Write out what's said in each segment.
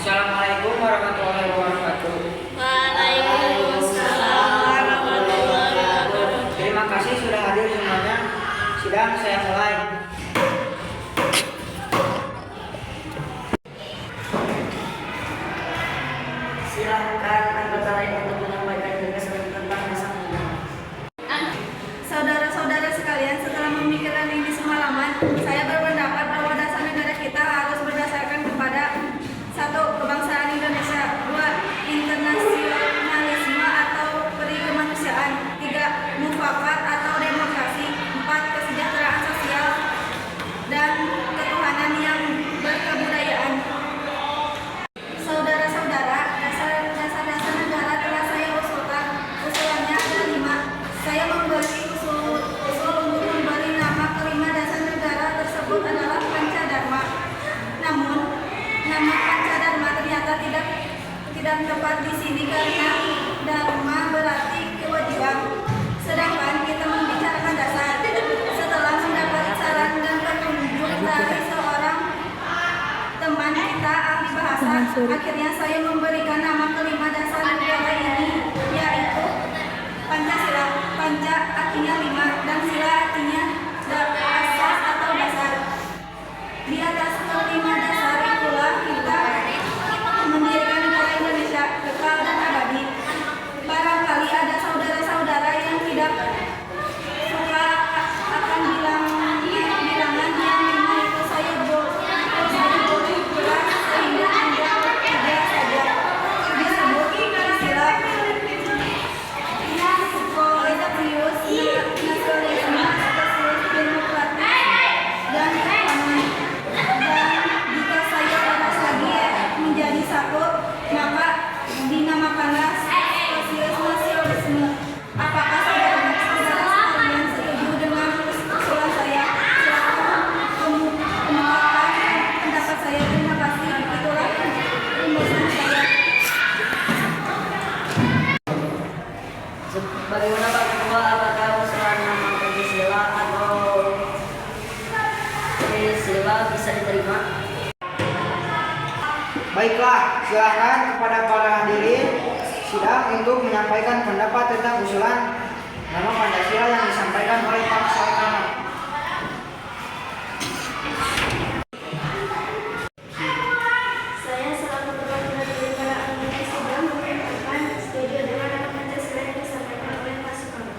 Assalamualaikum warahmatullahi wabarakatuh. Waalaikumsalam warahmatullahi wabarakatuh. Terima kasih sudah hadir semuanya. Sidang saya mulai. Silakan anggota lain untuk menyampaikan gagasan tentang masa muda. Saudara-saudara sekalian, setelah memikirkan ini semalaman, saya berpendapat bahwa dasar negara kita harus berdasarkan kepada 1. Kebangsaan Indonesia, 2. Internasionalisme atau peri kemanusiaan, 3. Mufakat atau demokrasi, 4. Kesejahteraan sosial dan ketuhanan yang berkebudayaan. Saudara-saudara, dasar-dasar negara telah saya usulkan. Usulannya ada 5. Saya memberi usul untuk memberi nama kelima dasar negara tersebut adalah Pancadharma. Namun, nama Pancadharma ternyata tidak tepat di sini karena dharma berarti kewajiban. Sedangkan kita membicarakan dasar. Setelah mendapat saran dan petunjuk dari seorang teman kita ahli bahasa, akhirnya saya memberikan nama kelima dasar negara ini, yaitu Pancasila. Panca artinya 5 dan sila artinya asas atau dasar. Di atas kelima dasar itulah kita mendirikan negara Indonesia kekal dan abadi. Barangkali ada saudara-saudara yang tidak suka akan bilangan yang 5 itu, saya boleh jelas sehingga Anda tidak saja disebut sila Politeknius, nasionalisme, sosialis, demokratis, dan ekonomi. Dan jika saya batas lagi menjadi 1, maka dinamakanlah sosialis nasionalisme. Apakah saudara-saudara sekalian setuju dengan usulan saya? Silakan kemukakan pendapat saya. Terima kasih. Itulah rumusan saya. Bagaimana Pak Ketua, apakah usulan nama Pancasila atau Trisila bisa diterima? Baiklah, silakan kepada para hadirin sidang untuk menyampaikan pendapat tentang usulan nama Pancasila yang disampaikan oleh Pak Soekarno. Saya selaku perwakilan dari para anggota sidang menyatakan setuju dengan nama Pancasila yang disampaikan oleh Pak Soekarno.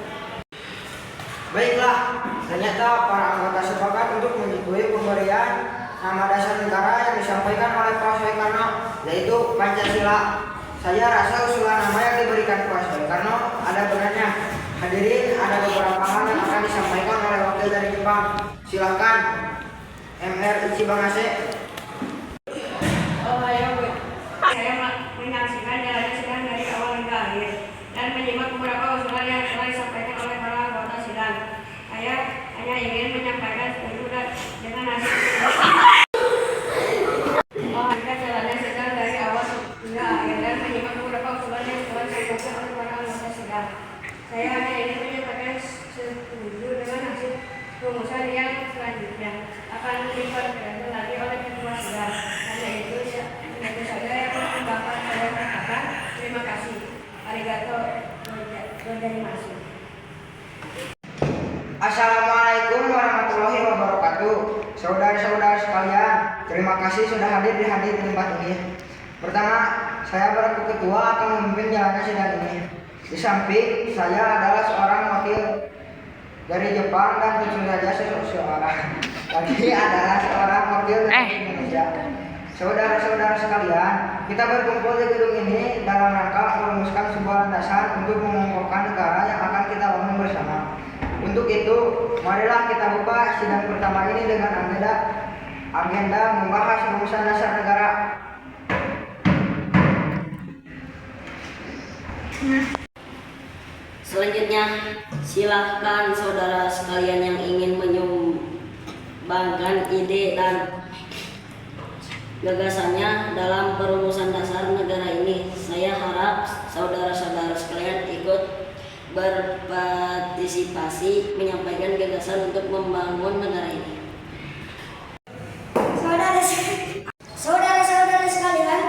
Baiklah, ternyata para anggota sepakat untuk menyetujui pemberian nama dasar negara yang disampaikan oleh Pak Soekarno, yaitu Pancasila. Saya rasa usulan nama yang diberikan Pak Soekarno ada benarnya. Hadirin, ada beberapa hal yang akan disampaikan oleh wakil dari Jepang. Silakan, MR Ichibangase. Saya menyaksikan jalannya sidang dari awal hingga akhir dan menyimak beberapa usulan yang telah disampaikan oleh para anggota sidang. Saya hanya ingin menyampaikan setuju dengan hasil jalannya sidang dari awal hingga akhir dan menyimak beberapa usulan yang telah disampaikan oleh para anggota sidang. Saya hanya ingin menyampaikan setuju dengan hasil rumusan yang selanjutnya akan diperkenalkan lagi oleh ketua sidang. Hanya itu saja yang dapat saya katakan. Terima kasih. Arigato gozaimasu. Assalamualaikum warahmatullahi wabarakatuh. Saudara-saudara sekalian, terima kasih sudah hadir di tempat ini. Pertama, saya berlaku ketua akan memimpin jalannya sidang ini. Di samping saya adalah seorang wakil dari Jepang dan tentu saja seseorang lagi adalah seorang wakil dari Indonesia. Saudara-saudara sekalian, kita berkumpul di gedung ini dalam rangka merumuskan sebuah landasan untuk mengokohkan negara yang akan kita bangun bersama. Untuk itu, marilah kita buka sidang pertama ini dengan agenda membahas rumusan dasar negara. Selanjutnya, silahkan saudara sekalian yang ingin menyumbangkan ide dan gagasannya dalam perumusan dasar negara ini. Saya harap saudara-saudara sekalian ikut berpartisipasi menyampaikan gagasan untuk membangun negara ini. Saudara-saudara sekalian,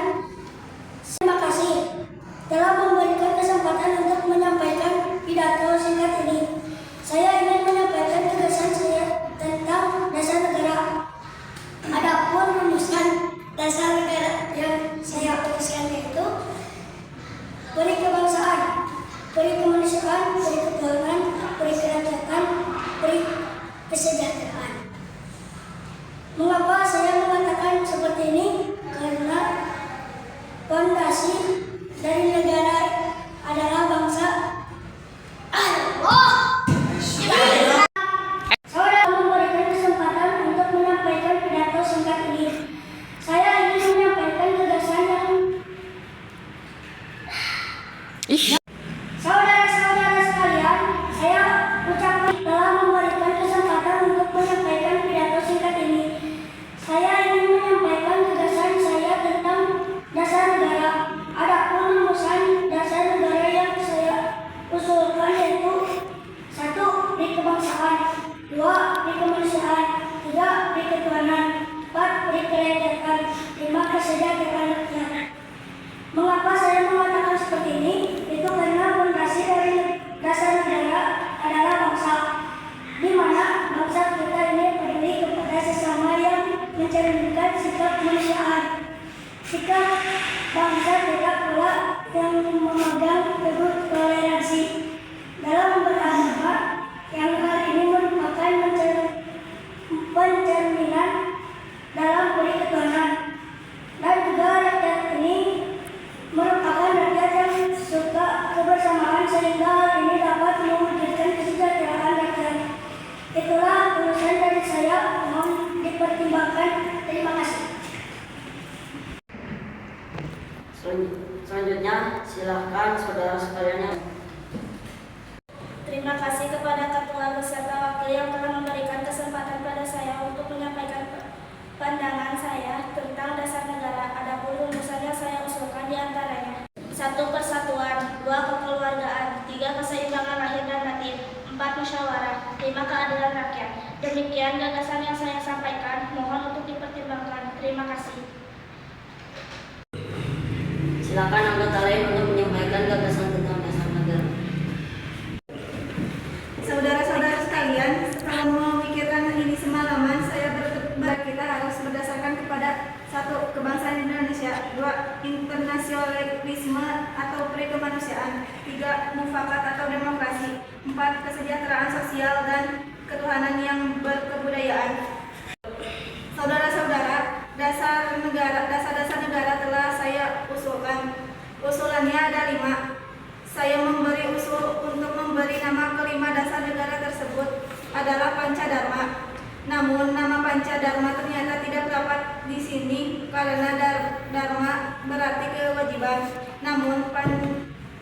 peri kebangsaan, peri kemanusiaan, peri ketuhanan, peri kerakyatan, peri kesejahteraan. Mengapa saya mengatakan seperti ini? Karena fondasi dari negara adalah bangsa Allah. Saudara memberikan kesempatan untuk menyampaikan pidato singkat ini. Saya ingin menyampaikan gagasan yang saudara-saudara sekalian, saya ucapkan telah memberikan kesempatan untuk menyampaikan pidato singkat ini. Saya ingin menyampaikan gagasan saya tentang dasar negara. Adapun rumusan dasar negara yang saya usulkan yaitu 1. Pri kebangsaan, 2. Pri kemanusiaan, 3. Pri ketuhanan, 4. Pri kerakyatan, 5. Kesejahteraan rakyat. Mengapa saya mengatakan seperti ini? Itu karena fondasi dari dasar negara adalah bangsa, di mana bangsa kita ini peduli kepada sesama yang mencerminkan sikap kemanusiaan. Sikap bangsa kita pula yang memegang teguh toleransi dalam beragama, yang hal ini merupakan pencerminan dalam peri ketuhanan. Dan juga rakyat ini merupakan rakyat yang suka kebersamaan, sehingga hal ini dapat mewujudkan kesejahteraan rakyat. Itulah urusan dari saya, mohon dipertimbangkan. Terima kasih. Selanjutnya silakan saudara sekalian. Terima kasih kepada Ketua beserta Wakil yang telah memberikan kesempatan pada saya untuk menyampaikan pandangan saya tentang dasar negara. Adapun rumusannya saya usulkan diantaranya: 1. Persatuan, 2. Kekeluargaan, 3. Keseimbangan lahir dan batin, 4. Musyawarah, 5. Keadilan rakyat. Demikian gagasan yang saya sampaikan, mohon untuk dipertimbangkan. Terima kasih. Silakan anggota lain untuk menyampaikan gagasan tentang dasar negara. Saudara-saudara sekalian, setelah memikirkan ini semalaman, saya berdebat kita harus berdasarkan kepada 1. Kebangsaan Indonesia, 2. Internasionalisme atau peri kemanusiaan, 3. Mufakat atau demokrasi, 4. Kesejahteraan sosial dan ketuhanan yang berkebudayaan. Saudara-saudara, dasar negara telah saya usulkan. Usulannya ada 5. Saya memberi usul untuk memberi nama kelima dasar negara tersebut adalah Pancadharma. Namun nama Pancadharma ternyata tidak dapat di sini karena dharma berarti kewajiban. Namun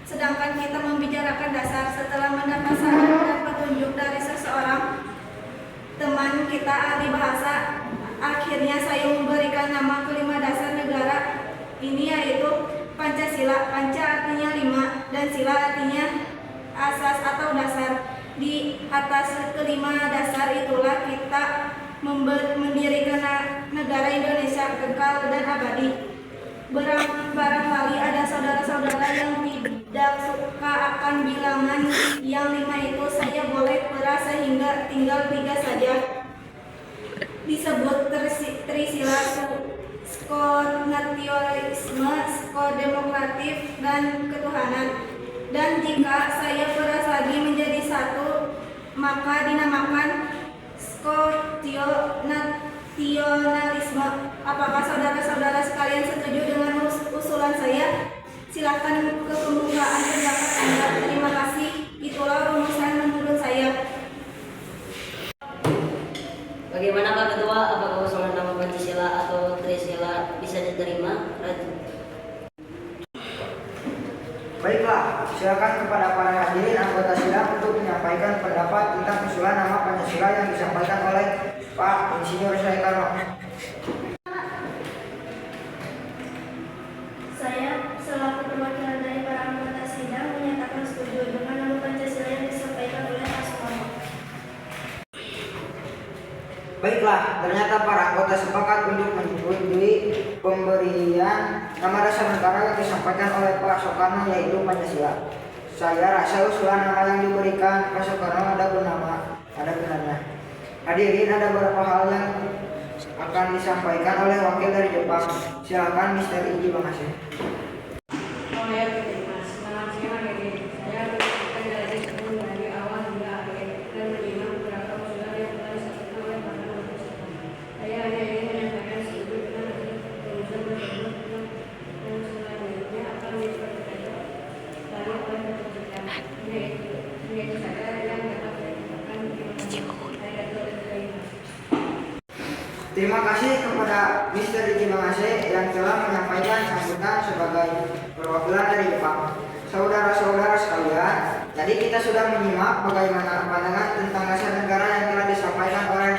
sedangkan kita membicarakan dasar setelah mendapat saran dan petunjuk dari seseorang teman kita ahli bahasa, akhirnya saya memberikan nama kelima dasar negara ini, yaitu Pancasila. Panca artinya 5 dan sila artinya asas atau dasar. Di atas kelima dasar itulah kita mendirikan negara Indonesia kekal dan abadi. Barangkali ada saudara-saudara yang tidak suka akan bilangan yang 5 itu, saya boleh peras sehingga tinggal 3 saja. Disebut Trisila, skonationalisme, skodemokratif, dan ketuhanan. Dan jika saya peras lagi menjadi 1, maka dinamakan skonationalisme. Apakah saudara-saudara sekalian setuju dengan usulan saya? Silakan ke pembukaan pendapat Anda. Terima kasih. Itulah rumusan menurut saya. Bagaimana Pak Ketua? Apakah usulan nama Pancasila atau Trisila bisa diterima? Baiklah, silakan kepada para hadirin anggota sidang untuk menyampaikan pendapat tentang usulan nama Pancasila yang disampaikan oleh Pak Insinyur Soekarno. Saya selaku perwakilan dari para anggota sidang menyatakan setuju dengan nama Pancasila yang disampaikan oleh Pak Soekarno. Baiklah, ternyata para anggota sepakat untuk menyetujui pemberian nama dasar negara yang disampaikan oleh Pak Soekarno, yaitu Pancasila. Saya rasa usulan nama yang diberikan Pak Soekarno ada benarnya. Hadirin, ada beberapa hal yang akan disampaikan oleh wakil dari Jepang. Silakan Mr. Iji Bang Hasim. masing-masing ini. Saya menyelesaikan jalannya sebelum dari awal hingga akhir dan menyimak beberapa usulan yang telah disampaikan oleh para mahasiswa. Saya hanya ingin menyampaikan setuju dengan hasil rumusan tersebut yang selanjutnya akan dipertegas lagi oleh peserta. Ini itu saja yang dapat saya katakan. Saya terima. Terima kasih kepada Mr. Diki Bangase yang telah menyampaikan sambutan sebagai perwakilan dari Jepang. Saudara-saudara sekalian, tadi kita sudah menyimak bagaimana pandangan tentang dasar negara yang telah disampaikan oleh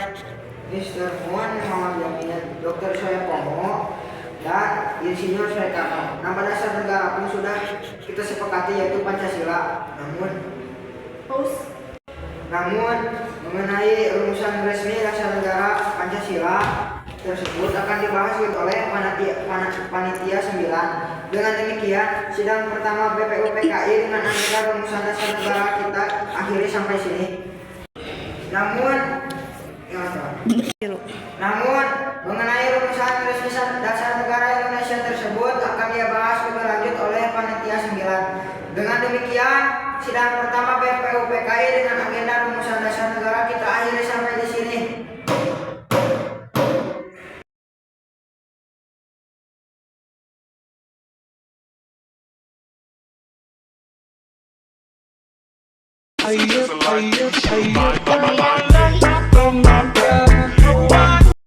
Mr. Muhammad Muhammad Yamin, Dr. Soepomo, dan Insinyur Soekarno. Nama dasar negara pun sudah kita sepakati yaitu Pancasila. Namun mengenai rumusan resmi dasar negara Pancasila tersebut akan dibahas oleh panitia 9. Dengan demikian, sidang pertama BPUPKI dengan agenda rumusan dasar negara kita akhiri sampai sini. Namun mengenai rumusan resmi dasar negara Indonesia tersebut akan dibahas lebih lanjut oleh panitia 9. Dengan demikian, sidang pertama BPUPKI dengan agenda rumusan dasar negara kita akhiri sampai di sini. Ayo,